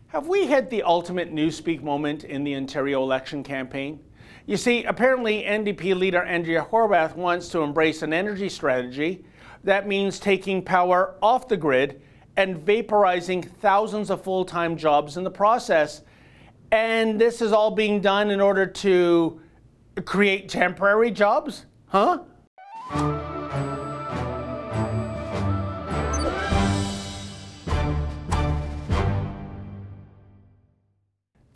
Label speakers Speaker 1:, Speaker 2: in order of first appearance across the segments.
Speaker 1: Have we hit the ultimate newspeak moment in the Ontario election campaign? You see, apparently NDP leader Andrea Horwath wants to embrace an energy strategy that means taking power off the grid and vaporizing thousands of full-time jobs in the process. And this is all being done in order to create temporary jobs? Huh?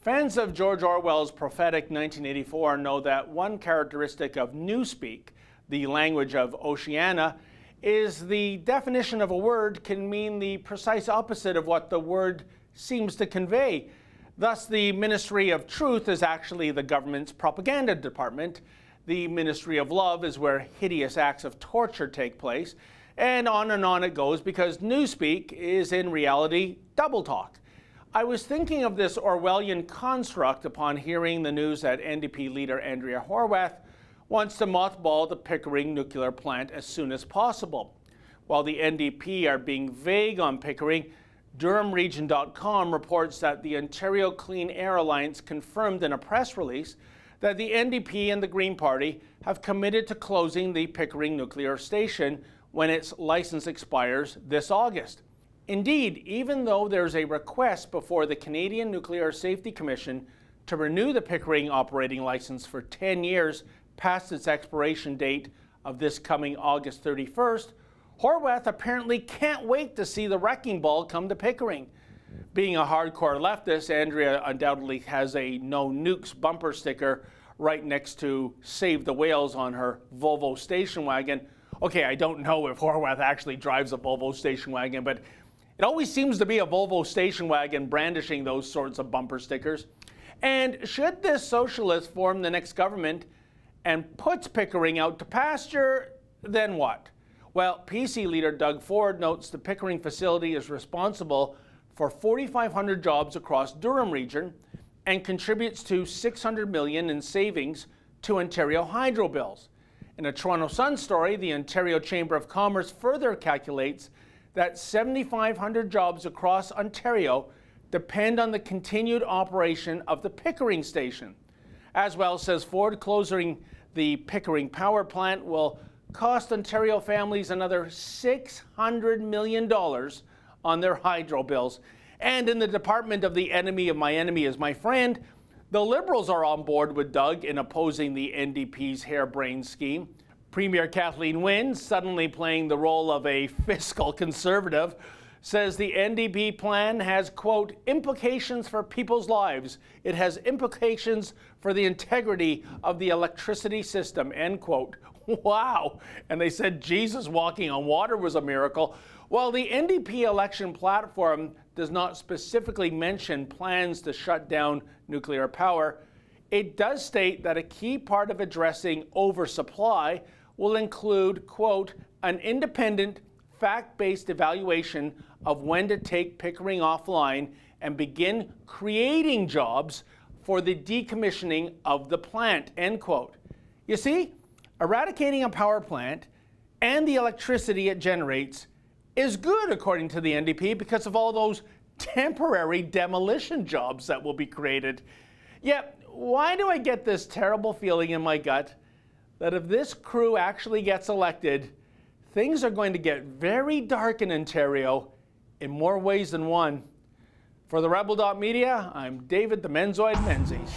Speaker 1: Fans of George Orwell's prophetic 1984 know that one characteristic of newspeak, the language of Oceania, is the definition of a word can mean the precise opposite of what the word seems to convey. Thus, the Ministry of Truth is actually the government's propaganda department. The Ministry of Love is where hideous acts of torture take place. And on it goes, because newspeak is in reality double talk. I was thinking of this Orwellian construct upon hearing the news that NDP leader Andrea Horwath wants to mothball the Pickering nuclear plant as soon as possible. While the NDP are being vague on Pickering, DurhamRegion.com reports that the Ontario Clean Air Alliance confirmed in a press release that the NDP and the Green Party have committed to closing the Pickering nuclear station when its license expires this August. Indeed, even though there's a request before the Canadian Nuclear Safety Commission to renew the Pickering operating license for 10 years past its expiration date of this coming August 31st, Horwath apparently can't wait to see the wrecking ball come to Pickering. Being a hardcore leftist, Andrea undoubtedly has a no nukes bumper sticker right next to Save the Whales on her Volvo station wagon. Okay, I don't know if Horwath actually drives a Volvo station wagon, but it always seems to be a Volvo station wagon brandishing those sorts of bumper stickers. And should this socialist form the next government and puts Pickering out to pasture, then what? Well, PC leader Doug Ford notes the Pickering facility is responsible for 4,500 jobs across Durham Region and contributes to $600 million in savings to Ontario hydro bills. In a Toronto Sun story, the Ontario Chamber of Commerce further calculates that 7,500 jobs across Ontario depend on the continued operation of the Pickering station. As well, says Ford, closing the Pickering power plant will cost Ontario families another $600 million on their hydro bills. And in the department of the enemy of my enemy is my friend, the Liberals are on board with Doug in opposing the NDP's harebrained scheme. Premier Kathleen Wynne, suddenly playing the role of a fiscal conservative, says the NDP plan has, quote, implications for people's lives. It has implications for the integrity of the electricity system, end quote. Wow. And they said Jesus walking on water was a miracle. While the NDP election platform does not specifically mention plans to shut down nuclear power, it does state that a key part of addressing oversupply will include, quote, an independent, fact-based evaluation of when to take Pickering offline and begin creating jobs for the decommissioning of the plant, end quote. You see, eradicating a power plant and the electricity it generates is good, according to the NDP, because of all those temporary demolition jobs that will be created. Yet, why do I get this terrible feeling in my gut that if this crew actually gets elected, things are going to get very dark in Ontario in more ways than one? For the Rebel.media, I'm David the Menzoid Menzies.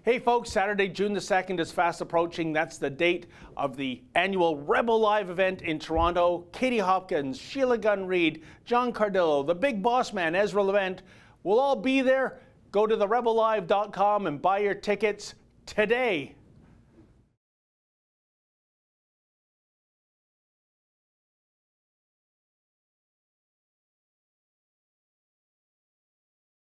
Speaker 1: Hey folks, Saturday, June the 2nd is fast approaching. That's the date of the annual Rebel Live event in Toronto. Katie Hopkins, Sheila Gunn-Reid, John Cardillo, the big boss man, Ezra Levent, will all be there. Go to therebellive.com and buy your tickets today.